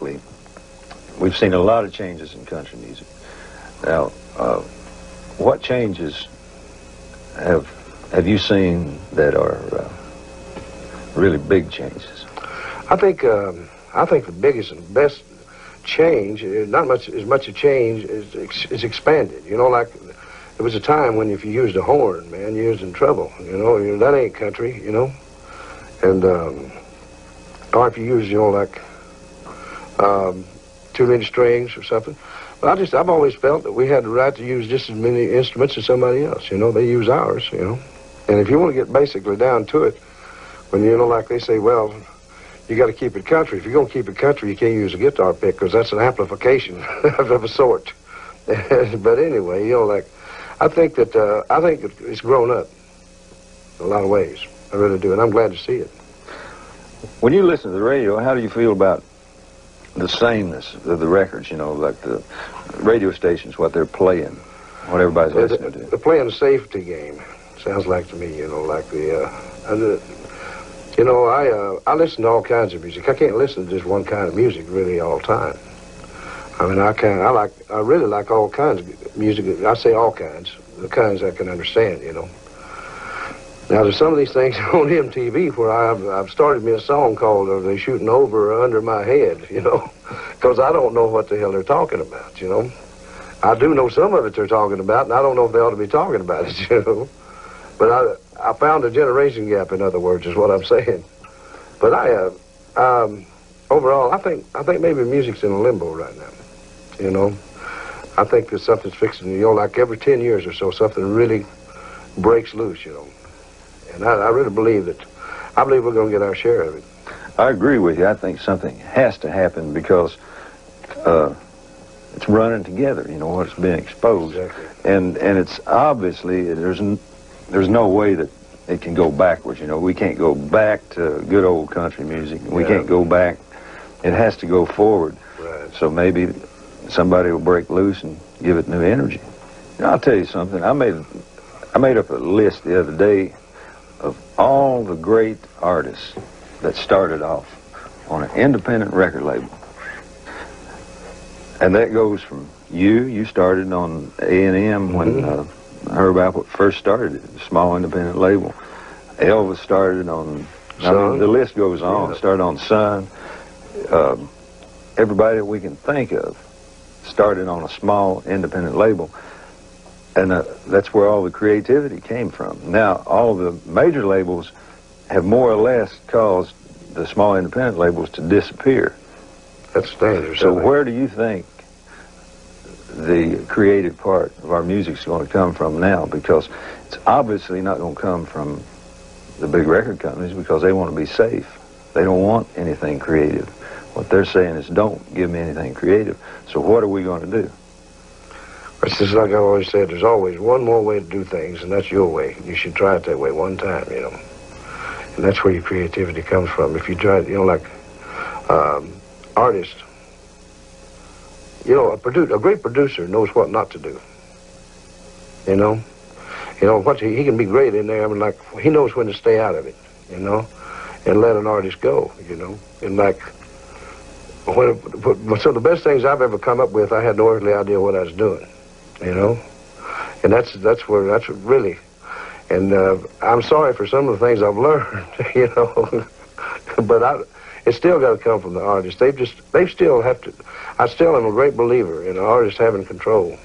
musically, we've seen a lot of changes in country music. Now, what changes have you seen that are really big changes? I think the biggest and best change, not much as much a change, is expanded. You know, like there was a time when if you used a horn, man, you was in trouble. You know, that ain't country. You know, and or if you use, you know, like too many strings or something. But I've always felt that we had the right to use just as many instruments as somebody else. You know, they use ours. You know, and if you want to get basically down to it, when you know, like they say, well, you got to keep it country. If you're going to keep it country, you can't use a guitar pick because that's an amplification of a sort. But anyway, you know, like I think it's grown up in a lot of ways. I really do, and I'm glad to see it. When you listen to the radio, how do you feel about the sameness of the records? You know, like the radio stations, what they're playing, what everybody's listening to. They're playing a safety game. Sounds like to me, you know, like you know, I listen to all kinds of music. I can't listen to just one kind of music really all the time. I mean, I really like all kinds of music. I say all kinds, the kinds I can understand, you know. Now, there's some of these things on MTV where I've started me a song called "They Shooting Over or Under My Head," you know, because I don't know what the hell they're talking about, you know. I do know some of it they're talking about, and I don't know if they ought to be talking about it, you know. But I found a generation gap, in other words, is what I'm saying. But overall, I think maybe music's in a limbo right now, you know. I think that something's fixing, you know, like every 10 years or so, something really breaks loose, you know. And I really believe we're going to get our share of it. I agree with you. I think something has to happen because it's running together, you know, what's being exposed. Exactly. And it's obviously, there's no way that it can go backwards, you know. We can't go back to good old country music. We can't go back. It has to go forward. Right. So maybe somebody will break loose and give it new energy. You know, I'll tell you something. I made up a list the other day of all the great artists that started off on an independent record label. And that goes from you started on A&M when Herb Alpert first started it, a small independent label. Elvis started on, I mean, the list goes on, started on Sun. Everybody that we can think of started on a small independent label. And that's where all the creativity came from. Now, all the major labels have more or less caused the small independent labels to disappear. That's dangerous. So where do you think the creative part of our music is going to come from now? Because it's obviously not going to come from the big record companies because they want to be safe. They don't want anything creative. What they're saying is, don't give me anything creative. So what are we going to do? It's just like I always said, there's always one more way to do things, and that's your way. You should try it that way one time, you know. And that's where your creativity comes from. If you try it, you know, like artists, you know, a great producer knows what not to do. You know, what he can be great in there. I mean, like he knows when to stay out of it, you know, and let an artist go, you know. And like so the best things I've ever come up with, I had no earthly idea what I was doing, you know. And that's really. And I'm sorry for some of the things I've learned, you know, but it's still got to come from the artist. They still have to. I still am a great believer in an artist having control.